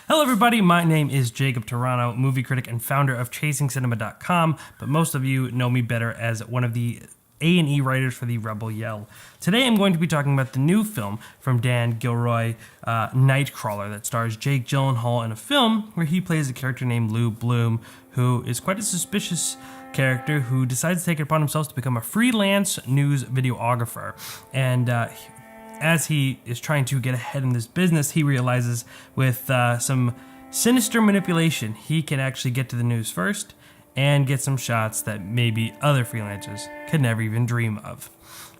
Hello everybody, my name is Jacob Tiranno, movie critic and founder of ChasingCinema.com, but most of you know me better as one of the A&E writers for the Rebel Yell. Today I'm going to be talking about the new film from Dan Gilroy, Nightcrawler, that stars Jake Gyllenhaal in a film where he plays a character named Lou Bloom, who is quite a suspicious character who decides to take it upon himself to become a freelance news videographer. And as he is trying to get ahead in this business, he realizes with some sinister manipulation, he can actually get to the news first and get some shots that maybe other freelancers could never even dream of.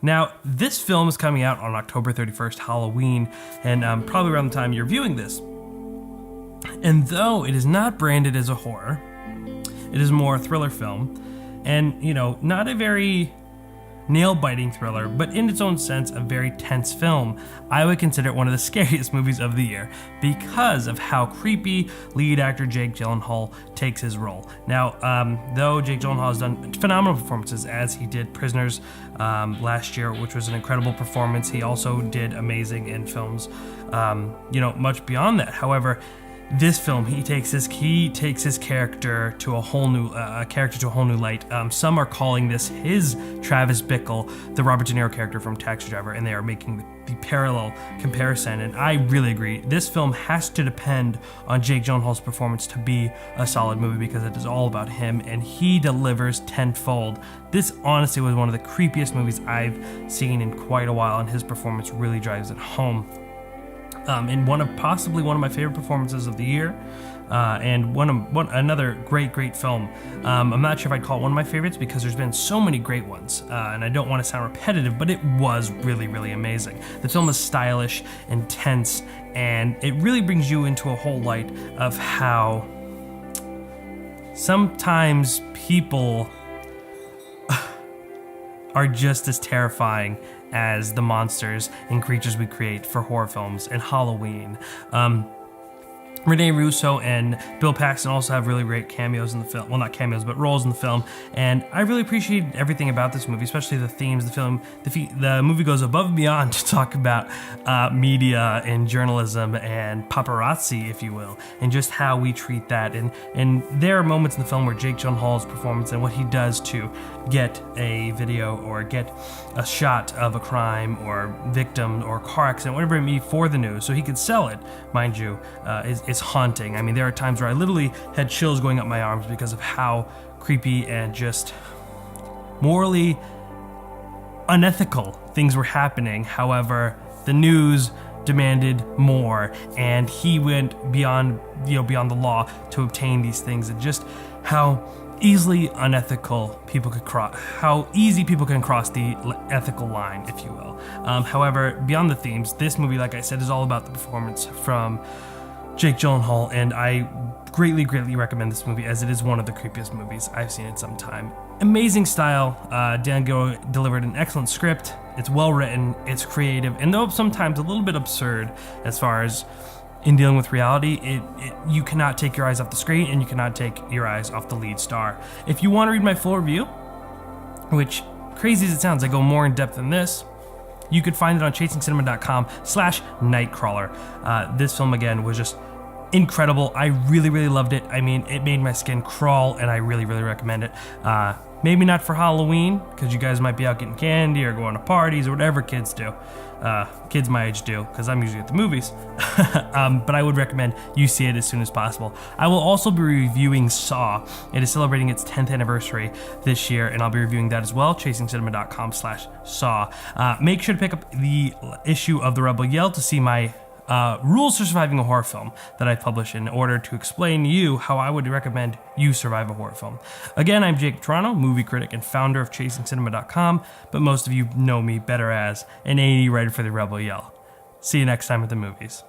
Now, this film is coming out on October 31st, Halloween, and probably around the time you're viewing this. And though it is not branded as a horror, it is more a thriller film, and, you know, not a very nail-biting thriller, but in its own sense, a very tense film. I would consider it one of the scariest movies of the year because of how creepy lead actor Jake Gyllenhaal takes his role. Now, though Jake Gyllenhaal has done phenomenal performances, as he did Prisoners last year, which was an incredible performance, he also did amazing in films, much beyond that. However, this film, he takes his character to a whole new light. Some are calling this his Travis Bickle, the Robert De Niro character from Taxi Driver, and they are making the parallel comparison. And I really agree. This film has to depend on Jake Gyllenhaal's performance to be a solid movie because it is all about him, and he delivers tenfold. This honestly was one of the creepiest movies I've seen in quite a while, and his performance really drives it home. In possibly one of my favorite performances of the year, and another great film. I'm not sure if I'd call it one of my favorites because there's been so many great ones, and I don't want to sound repetitive, but it was really amazing. The film is stylish, intense, and it really brings you into a whole light of how sometimes people are just as terrifying as the monsters and creatures we create for horror films and Halloween. Rene Russo and Bill Paxton also have really great cameos in the film. Well, not cameos, but roles in the film. And I really appreciated everything about this movie, especially the themes. The movie goes above and beyond to talk about media and journalism and paparazzi, if you will, and just how we treat that. And there are moments in the film where Jake Gyllenhaal's performance and what he does to get a video or get a shot of a crime or victim or car accident, whatever it may be, for the news, so he could sell it, mind you, is haunting. I mean, there are times where I literally had chills going up my arms because of how creepy and just morally unethical things were happening. However, the news demanded more, and he went beyond the law to obtain these things, and just how easily unethical people could how easy people can cross the ethical line, if you will. However, beyond the themes, this movie, like I said, is all about the performance from Jake Gyllenhaal, and I greatly recommend this movie, as it is one of the creepiest movies I've seen in some time. Amazing style. Dan Gilroy delivered an excellent script. It's well written, it's creative, and though sometimes a little bit absurd as far as in dealing with reality, you cannot take your eyes off the screen, and you cannot take your eyes off the lead star. If you want to read my full review, which, crazy as it sounds, I go more in depth than this, you could find it on ChasingCinema.com/Nightcrawler. This film, again, was just incredible. I really loved it. I mean, it made my skin crawl, and I really recommend it. Maybe not for Halloween, because you guys might be out getting candy or going to parties or whatever kids do. Kids my age do, because I'm usually at the movies. But I would recommend you see it as soon as possible. I will also be reviewing Saw. It is celebrating its 10th anniversary this year, and I'll be reviewing that as well, ChasingCinema.com/Saw. Make sure to pick up the issue of the Rebel Yell to see my rules for surviving a horror film that I publish in order to explain to you how I would recommend you survive a horror film. Again, I'm Jacob Tiranno, movie critic and founder of ChasingCinema.com, but most of you know me better as an A&E writer for the Rebel Yell. See you next time at the movies.